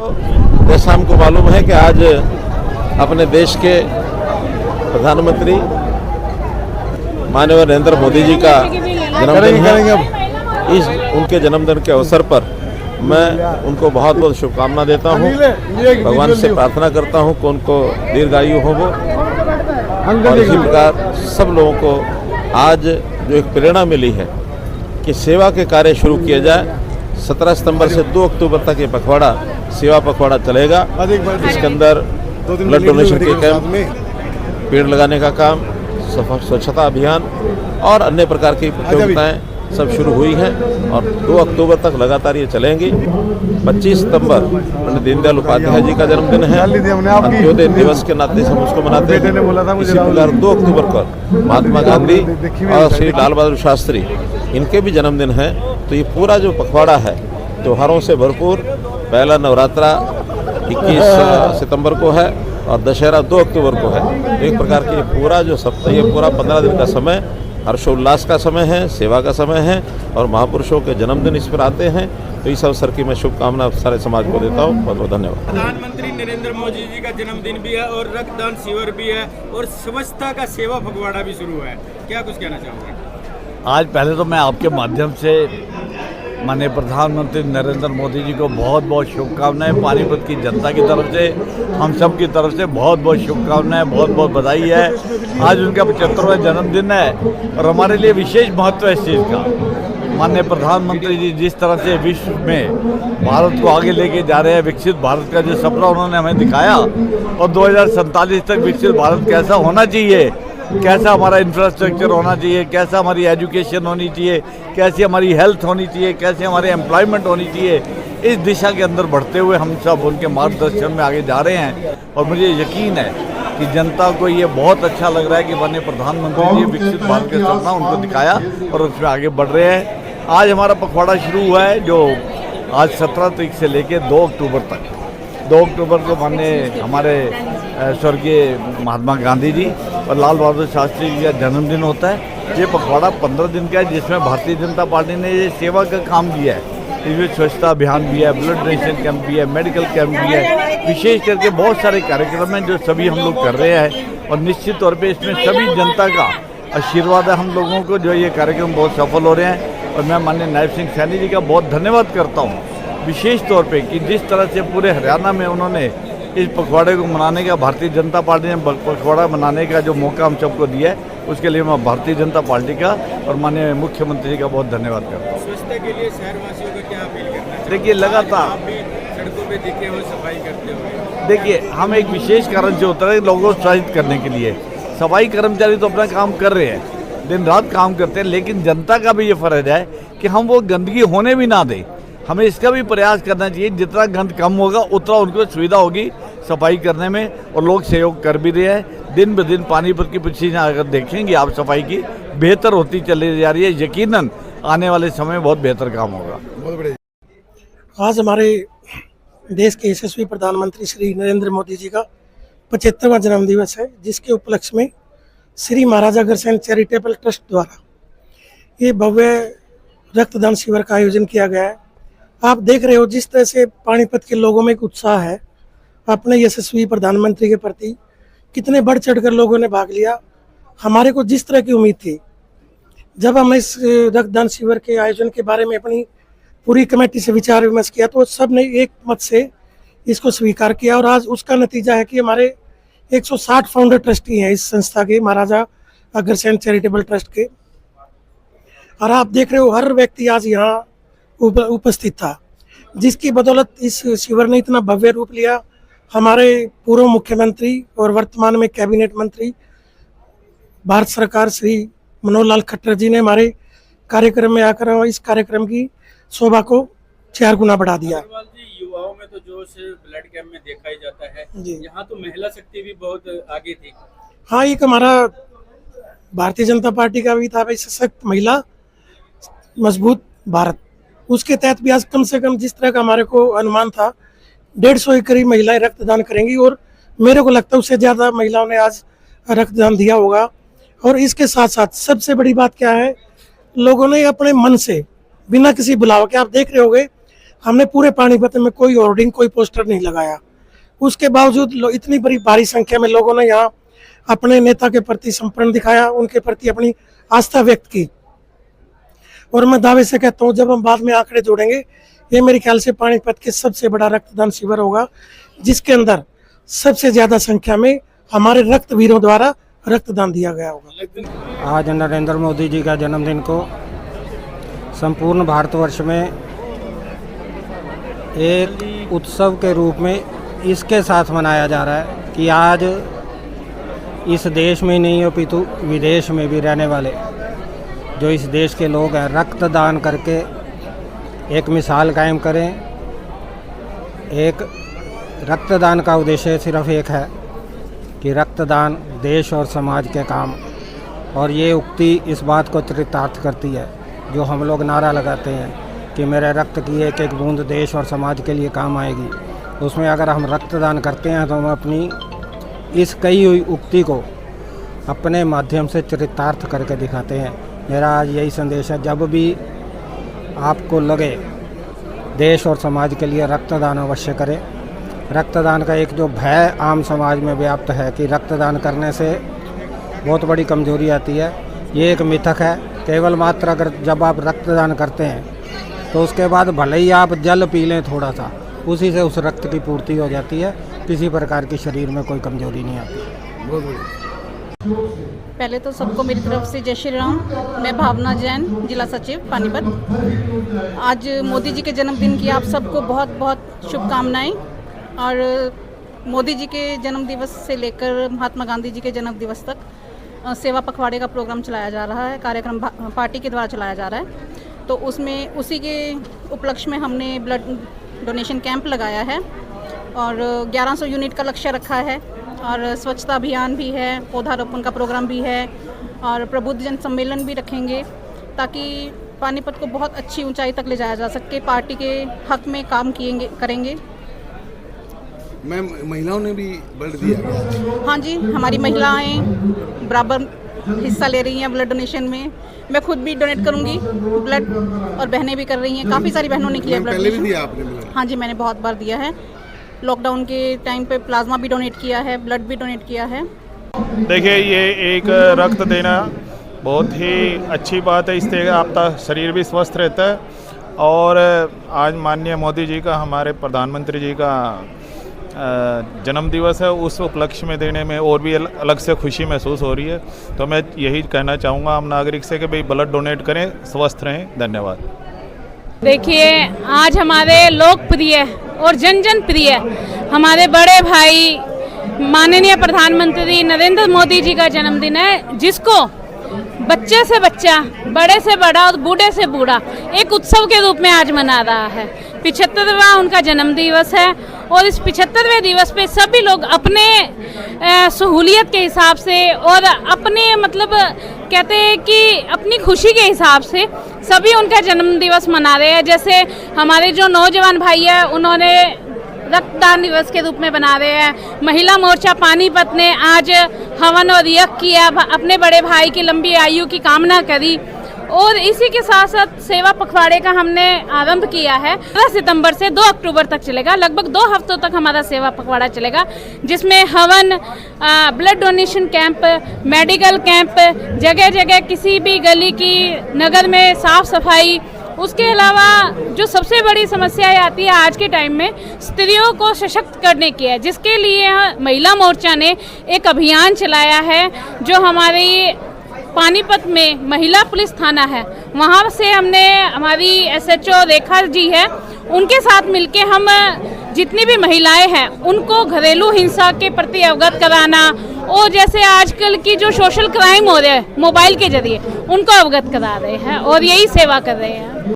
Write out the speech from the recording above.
जैसा हमको मालूम है कि आज अपने देश के प्रधानमंत्री माननीय नरेंद्र मोदी जी का जन्मदिन है। इस उनके जन्मदिन के अवसर पर मैं उनको बहुत बहुत शुभकामना देता हूँ। भगवान से प्रार्थना करता हूँ कि उनको दीर्घायु हो वो, और इसी प्रकार सब लोगों को आज जो एक प्रेरणा मिली है कि सेवा के कार्य शुरू किए जाए। 17 सितंबर से 2 अक्टूबर तक ये पखवाड़ा, सेवा पखवाड़ा चलेगा। इसके अंदर ब्लड डोनेशन के कैंप, पेड़ लगाने का काम, स्वच्छता अभियान और अन्य प्रकार की प्रतियोगिताएं सब शुरू हुई हैं और 2 अक्टूबर तक लगातार ये चलेंगी। 25 सितंबर पंडित दीनदयाल उपाध्याय जी का जन्मदिन है। अंत्योदय दिवस के नाते हम उसको मनाते हैं। इसी प्रकार 2 अक्टूबर को महात्मा गांधी और श्री लाल बहादुर शास्त्री, इनके भी जन्मदिन है। तो ये पूरा जो पखवाड़ा है त्योहारों से भरपूर। पहला नवरात्रा 21 सितंबर को है और दशहरा 2 अक्टूबर को है। एक प्रकार की पूरा जो सप्ताह, ये पूरा 15 दिन का समय हर्षोल्लास का समय है, सेवा का समय है और महापुरुषों के जन्मदिन इस पर आते हैं। तो इस अवसर की मैं शुभकामना सारे समाज को देता हूँ। बहुत बहुत धन्यवाद। प्रधानमंत्री नरेंद्र मोदी जी का जन्मदिन भी है और रक्तदान शिविर भी है और स्वच्छता का सेवा पखवाड़ा भी शुरू है। क्या कुछ कहना चाहोगे? आज पहले तो मैं आपके माध्यम से माननीय प्रधानमंत्री नरेंद्र मोदी जी को बहुत बहुत शुभकामनाएं। पानीपत की जनता की तरफ से, हम सब की तरफ से बहुत बहुत शुभकामनाएं, बहुत बहुत बधाई है। आज उनका 75वां जन्मदिन है और हमारे लिए विशेष महत्व है इस चीज़ का। माननीय प्रधानमंत्री जी जिस तरह से विश्व में भारत को आगे लेके जा रहे हैं, विकसित भारत का जो सपना उन्होंने हमें दिखाया और 2047 तक विकसित भारत कैसा होना चाहिए, कैसा हमारा इंफ्रास्ट्रक्चर होना चाहिए, कैसा हमारी एजुकेशन होनी चाहिए, कैसी हमारी हेल्थ होनी चाहिए, कैसे हमारी एम्प्लॉयमेंट होनी चाहिए, इस दिशा के अंदर बढ़ते हुए हम सब उनके मार्गदर्शन में आगे जा रहे हैं। और मुझे यकीन है कि जनता को ये बहुत अच्छा लग रहा है कि माननीय प्रधानमंत्री जी विकसित भारत के सपना उनको दिखाया और उसमें आगे बढ़ रहे हैं। आज हमारा पखवाड़ा शुरू हुआ है जो आज 17 तारीख से लेकर 2 अक्टूबर तक। 2 अक्टूबर को माननीय हमारे स्वर्गीय महात्मा गांधी जी और लाल बहादुर शास्त्री जी का जन्मदिन होता है। ये पखवाड़ा 15 दिन का है जिसमें भारतीय जनता पार्टी ने ये सेवा का काम किया है। इसमें स्वच्छता अभियान भी है, ब्लड डोनेशन कैंप भी है, मेडिकल कैंप भी है, विशेष करके बहुत सारे कार्यक्रम हैं जो सभी हम लोग कर रहे हैं। और निश्चित तौर पे इसमें सभी जनता का आशीर्वाद है हम लोगों को, जो ये कार्यक्रम बहुत सफल हो रहे हैं। और मैं माननीय नायब सिंह सैनी जी का बहुत धन्यवाद करता हूँ विशेष तौर पे कि जिस तरह से पूरे हरियाणा में उन्होंने इस पखवाड़े को मनाने का, भारतीय जनता पार्टी ने पखवाड़ा मनाने का जो मौका हम सबको दिया है, उसके लिए मैं भारतीय जनता पार्टी का और माननीय मुख्यमंत्री जी का बहुत धन्यवाद करता हूँ। स्वच्छता के लिए शहरवासियों का क्या अपील करना है? देखिए लगातार आप भी सड़कों पे दिखे हुए सफाई करते हुए, देखिए हम एक विशेष कारण से उतरे लोगों को उत्साहित करने के लिए। सफाई कर्मचारी तो अपना काम कर रहे हैं, दिन रात काम करते हैं, लेकिन जनता का भी ये फर्ज है कि हम वो गंदगी होने भी ना दें। हमें इसका भी प्रयास करना चाहिए। जितना गंद कम होगा उतना उनको सुविधा होगी सफाई करने में और लोग सहयोग कर भी रहे हैं। दिन ब दिन पानीपत की पोजीशन अगर देखेंगे आप, सफाई की बेहतर होती चली जा रही है। यकीनन आने वाले समय में बहुत बेहतर काम होगा। आज हमारे देश के यशस्वी प्रधानमंत्री श्री नरेंद्र मोदी जी का 75वां जन्मदिवस है, जिसके उपलक्ष्य में श्री महाराजा अग्रसेन चैरिटेबल ट्रस्ट द्वारा ये भव्य रक्तदान शिविर का आयोजन किया गया है। आप देख रहे हो जिस तरह से पानीपत के लोगों में एक उत्साह है अपने यशस्वी प्रधानमंत्री के प्रति, कितने बढ़ चढ़कर लोगों ने भाग लिया। हमारे को जिस तरह की उम्मीद थी, जब हमने इस रक्तदान शिविर के आयोजन के बारे में अपनी पूरी कमेटी से विचार विमर्श किया तो सब ने एक मत से इसको स्वीकार किया और आज उसका नतीजा है कि हमारे 160 फाउंडर ट्रस्टी हैं इस संस्था के, महाराजा अग्रसेन चैरिटेबल ट्रस्ट के। और आप देख रहे हो हर व्यक्ति आज यहाँ उपस्थित था, जिसकी बदौलत इस शिविर ने इतना भव्य रूप लिया। हमारे पूर्व मुख्यमंत्री और वर्तमान में कैबिनेट मंत्री भारत सरकार श्री मनोहर लाल खट्टर जी ने हमारे कार्यक्रम में आकर इस कार्यक्रम की शोभा को 4 गुना बढ़ा दिया। युवाओं में तो जोश ब्लड कैंप में देखा ही जाता है, यहाँ तो महिला शक्ति भी बहुत आगे थी। हाँ, एक हमारा भारतीय जनता पार्टी का भी था भाई, सशक्त महिला मजबूत भारत। उसके तहत भी आज कम से कम जिस तरह का हमारे को अनुमान था 150 के करीब महिलाएं रक्तदान करेंगी और मेरे को लगता है उससे ज़्यादा महिलाओं ने आज रक्तदान दिया होगा। और इसके साथ साथ सबसे बड़ी बात क्या है, लोगों ने अपने मन से बिना किसी बुलाव के, आप देख रहे होंगे हमने पूरे पानीपत में कोई होर्डिंग, कोई पोस्टर नहीं लगाया। उसके बावजूद इतनी बड़ी भारी संख्या में लोगों ने यहाँ अपने नेता के प्रति समर्पण दिखाया, उनके प्रति अपनी आस्था व्यक्त की। और मैं दावे से कहता हूँ, जब हम बाद में आंकड़े जोड़ेंगे, ये मेरे ख्याल से पानीपत के सबसे बड़ा रक्तदान शिविर होगा, जिसके अंदर सबसे ज्यादा संख्या में हमारे रक्तवीरों द्वारा रक्तदान दिया गया होगा। आज नरेंद्र मोदी जी का जन्मदिन को संपूर्ण भारतवर्ष में एक उत्सव के रूप में इसके साथ मनाया जा रहा है कि आज इस देश में नहीं अपितु विदेश में भी रहने वाले जो इस देश के लोग हैं, रक्तदान करके एक मिसाल कायम करें। एक रक्तदान का उद्देश्य सिर्फ एक है कि रक्तदान देश और समाज के काम, और ये उक्ति इस बात को चरितार्थ करती है जो हम लोग नारा लगाते हैं कि मेरे रक्त की एक एक बूंद देश और समाज के लिए काम आएगी। उसमें अगर हम रक्तदान करते हैं तो हम अपनी इस कही हुई उक्ति को अपने माध्यम से चरितार्थ करके दिखाते हैं। मेरा आज यही संदेश है, जब भी आपको लगे देश और समाज के लिए रक्तदान अवश्य करें। रक्तदान का एक जो भय आम समाज में व्याप्त है कि रक्तदान करने से बहुत बड़ी कमजोरी आती है, ये एक मिथक है। केवल मात्र अगर जब आप रक्तदान करते हैं तो उसके बाद भले ही आप जल पी लें थोड़ा सा, उसी से उस रक्त की पूर्ति हो जाती है, किसी प्रकार की शरीर में कोई कमजोरी नहीं आती। पहले तो सबको मेरी तरफ से जय श्री राम। मैं भावना जैन, जिला सचिव पानीपत। आज मोदी जी के जन्मदिन की आप सबको बहुत बहुत शुभकामनाएं। और मोदी जी के जन्म दिवस से लेकर महात्मा गांधी जी के जन्म दिवस तक सेवा पखवाड़े का प्रोग्राम चलाया जा रहा है, कार्यक्रम पार्टी के द्वारा चलाया जा रहा है। तो उसमें उसी के उपलक्ष्य में हमने ब्लड डोनेशन कैंप लगाया है और 1100 यूनिट का लक्ष्य रखा है। और स्वच्छता अभियान भी है, पौधारोपण का प्रोग्राम भी है और प्रबुद्ध जन सम्मेलन भी रखेंगे ताकि पानीपत को बहुत अच्छी ऊंचाई तक ले जाया जा सके। पार्टी के हक में काम करेंगे। मैम, महिलाओं ने भी ब्लड दिया? हाँ जी, हमारी महिलाएं बराबर हिस्सा ले रही हैं ब्लड डोनेशन में। मैं खुद भी डोनेट करूंगी ब्लड और बहनें भी कर रही हैं। काफ़ी सारी बहनों ने किया ब्लड पहले भी दिया आपने ब्लड? हाँ जी, मैंने बहुत बार दिया है। लॉकडाउन के टाइम पे प्लाज्मा भी डोनेट किया है, ब्लड भी डोनेट किया है। देखिए, ये एक रक्त देना बहुत ही अच्छी बात है। इससे आपका शरीर भी स्वस्थ रहता है। और आज माननीय मोदी जी का, हमारे प्रधानमंत्री जी का जन्म दिवस है, उस उपलक्ष्य में देने में और भी अलग से खुशी महसूस हो रही है। तो मैं यही कहना चाहूँगा आम नागरिक से कि भाई ब्लड डोनेट करें, स्वस्थ रहें। धन्यवाद। देखिए, आज हमारे लोकप्रिय और जन जन प्रिय हमारे बड़े भाई माननीय प्रधानमंत्री नरेंद्र मोदी जी का जन्मदिन है, जिसको बच्चे से बच्चा, बड़े से बड़ा और बूढ़े से बूढ़ा एक उत्सव के रूप में आज मना रहा है। 75वां उनका जन्म दिवस है और इस 75वें दिवस पे सभी लोग अपने सहूलियत के हिसाब से और अपने मतलब कहते हैं कि अपनी खुशी के हिसाब से सभी उनका जन्म दिवस मना रहे हैं। जैसे हमारे जो नौजवान भाई हैं, उन्होंने रक्तदान दिवस के रूप में बना रहे हैं। महिला मोर्चा पानीपत ने आज हवन और यज्ञ किया, अपने बड़े भाई की लंबी आयु की कामना करी। और इसी के साथ साथ सेवा पखवाड़े का हमने आरंभ किया है। 15 सितंबर से 2 अक्टूबर तक चलेगा। लगभग 2 हफ्तों तक हमारा सेवा पखवाड़ा चलेगा, जिसमें हवन, blood donation camp, medical camp, जगह जगह किसी भी गली की नगर में साफ सफाई। उसके अलावा जो सबसे बड़ी समस्या आती है आज के टाइम में, स्त्रियों को सशक्त करने की है, जिसके लिए महिला मोर्चा ने एक अभियान चलाया है। जो हमारी पानीपत में महिला पुलिस थाना है, वहाँ से हमने हमारी SHO रेखा जी है, उनके साथ मिलके हम जितनी भी महिलाएं हैं उनको घरेलू हिंसा के प्रति अवगत कराना और जैसे आजकल की जो सोशल क्राइम हो रहे हैं मोबाइल के जरिए, उनको अवगत करा रहे हैं और यही सेवा कर रहे हैं।